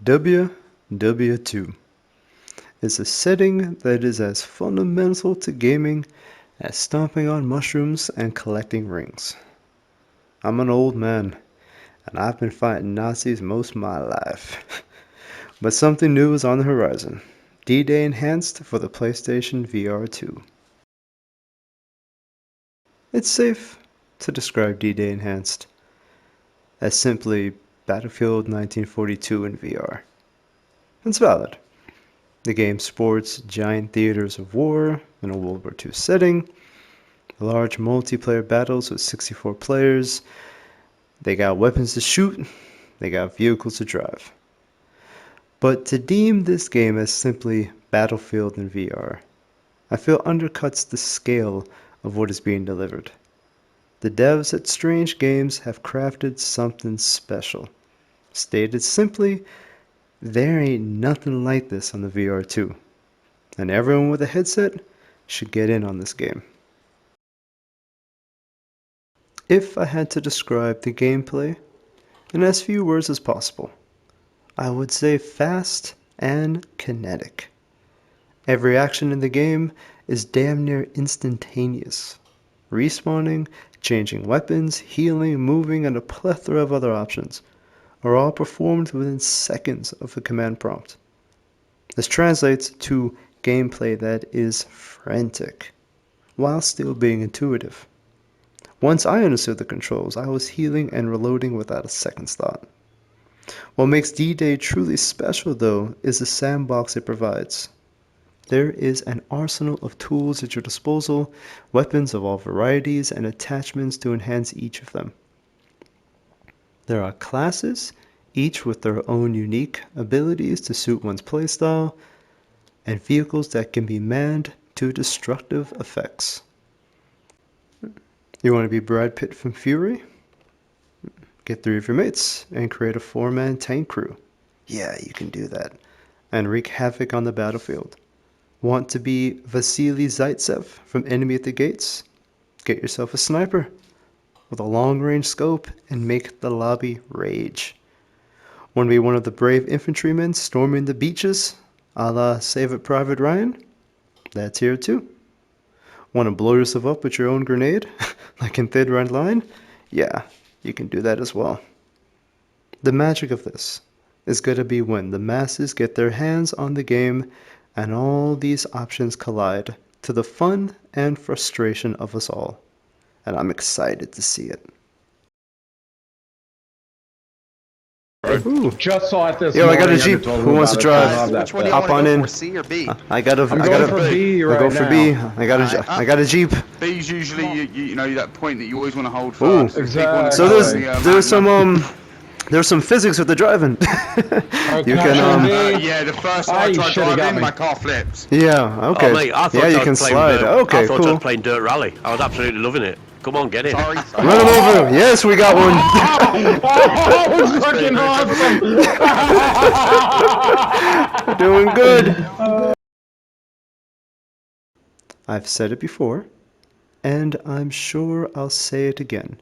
WW2 is a setting that is as fundamental to gaming as stomping on mushrooms and collecting rings. I'm an old man, and I've been fighting Nazis most of my life. But something new is on the horizon. D-Day enhanced for the PlayStation VR2. It's safe to describe D-Day enhanced as simply Battlefield 1942 in VR. It's valid. The game sports giant theaters of war in a World War II setting, large multiplayer battles with 64 players. They got weapons to shoot, they got vehicles to drive. But to deem this game as simply Battlefield in VR, I feel undercuts the scale of what is being delivered. The devs at Strange Games have crafted something special. Stated simply, there ain't nothing like this on the VR2, and everyone with a headset should get in on this game. If I had to describe the gameplay in as few words as possible, I would say fast and kinetic. Every action in the game is damn near instantaneous. Respawning, changing weapons, healing, moving, and a plethora of other options are all performed within seconds of a command prompt. This translates to gameplay that is frantic, while still being intuitive. Once I understood the controls, I was healing and reloading without a second's thought. What makes D-Day truly special, though, is the sandbox it provides. There is an arsenal of tools at your disposal, weapons of all varieties, and attachments to enhance each of them. There are classes, each with their own unique abilities to suit one's playstyle, and vehicles that can be manned to destructive effects. You want to be Brad Pitt from Fury? Get 3 of your mates and create a 4-man tank crew. Yeah, you can do that. And wreak havoc on the battlefield. Want to be Vasily Zaitsev from Enemy at the Gates? Get yourself a sniper with a long-range scope and make the lobby rage. Want to be one of the brave infantrymen storming the beaches, a la Save It Private Ryan? That's here too. Want to blow yourself up with your own grenade, like in Thin Red Line? Yeah, you can do that as well. The magic of this is going to be when the masses get their hands on the game and all these options collide to the fun and frustration of us all. And I'm excited to see it. Ooh. Just saw it this Yo, morning. I got a Jeep. Who wants to drive? Which one do you Hop want on to go in. for, C or B? I got a for B right I'll go for B. now. I got a Jeep. B's usually you know that point that you always want to hold Ooh. first. Exactly. So there's some physics with the driving. You can yeah, the first time I you tried should've got driving, me. my car flipped. yeah, okay. Oh, mate, I thought yeah, you I can was playing slide. Okay, I thought I cool. was playing Dirt Rally. I was absolutely loving it. Come on, get in. Sorry. Run him over. Yes, we got one. That was freaking awesome! Doing good. I've said it before, and I'm sure I'll say it again.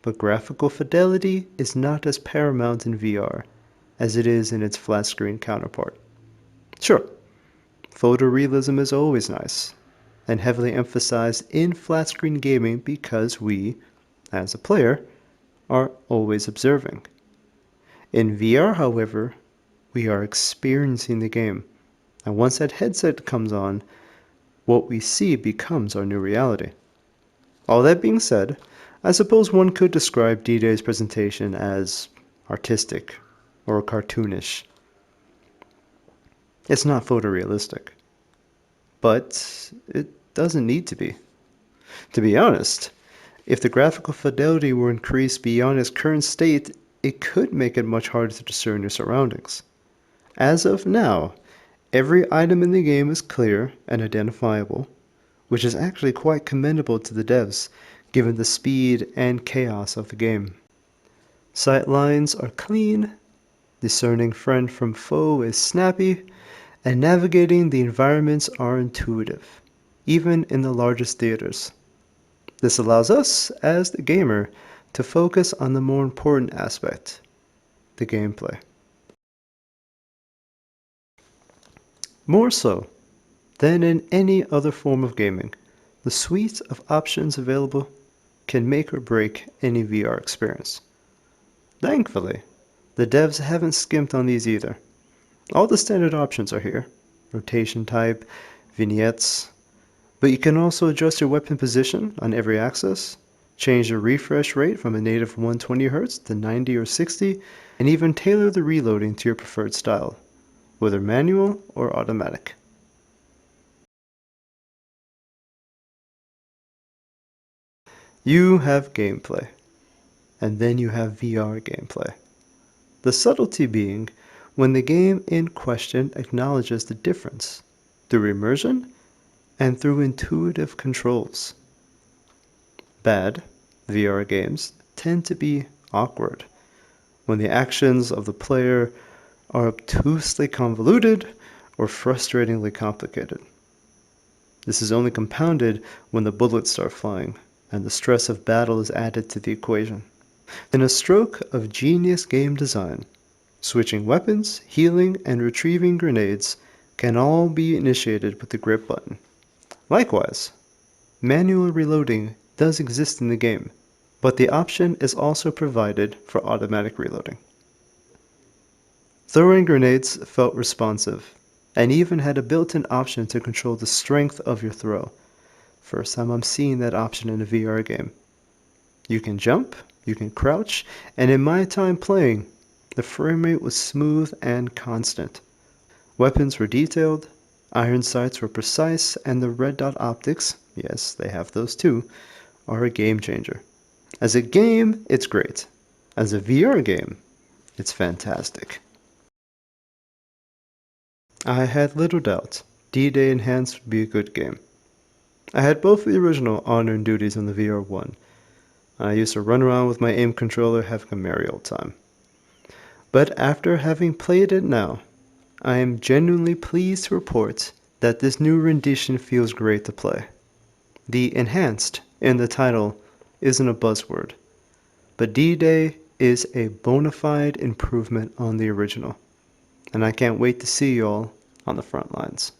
But graphical fidelity is not as paramount in VR as it is in its flat screen counterpart. Sure, photorealism is always nice, and heavily emphasized in flat screen gaming because we, as a player, are always observing. In VR, however, we are experiencing the game, and once that headset comes on, what we see becomes our new reality. All that being said, I suppose one could describe D-Day's presentation as artistic or cartoonish. It's not photorealistic, but it doesn't need to be. To be honest, if the graphical fidelity were increased beyond its current state, it could make it much harder to discern your surroundings. As of now, every item in the game is clear and identifiable, which is actually quite commendable to the devs, given the speed and chaos of the game. Sight lines are clean, discerning friend from foe is snappy, and navigating the environments are intuitive, even in the largest theaters. This allows us, as the gamer, to focus on the more important aspect, the gameplay. More so than in any other form of gaming, the suite of options available can make or break any VR experience. Thankfully, the devs haven't skimped on these either. All the standard options are here: rotation type, vignettes, but you can also adjust your weapon position on every axis, change the refresh rate from a native 120 Hz to 90 or 60, and even tailor the reloading to your preferred style, whether manual or automatic. You have gameplay, and then you have VR gameplay. The subtlety being when the game in question acknowledges the difference through immersion and through intuitive controls. Bad VR games tend to be awkward when the actions of the player are obtusely convoluted or frustratingly complicated. This is only compounded when the bullets start flying and the stress of battle is added to the equation. In a stroke of genius game design, switching weapons, healing, and retrieving grenades can all be initiated with the grip button. Likewise, manual reloading does exist in the game, but the option is also provided for automatic reloading. Throwing grenades felt responsive, and even had a built-in option to control the strength of your throw. First time I'm seeing that option in a VR game. You can jump, you can crouch, and in my time playing, the frame rate was smooth and constant. Weapons were detailed, iron sights were precise, and the red dot optics, yes, they have those too, are a game changer. As a game, it's great. As a VR game, it's fantastic. I had little doubt D-Day Enhanced would be a good game. I had both the original Honor and Duties on the VR1. I used to run around with my aim controller having a merry old time. But after having played it now, I am genuinely pleased to report that this new rendition feels great to play. The enhanced in the title isn't a buzzword, but D-Day is a bona fide improvement on the original, and I can't wait to see y'all on the front lines.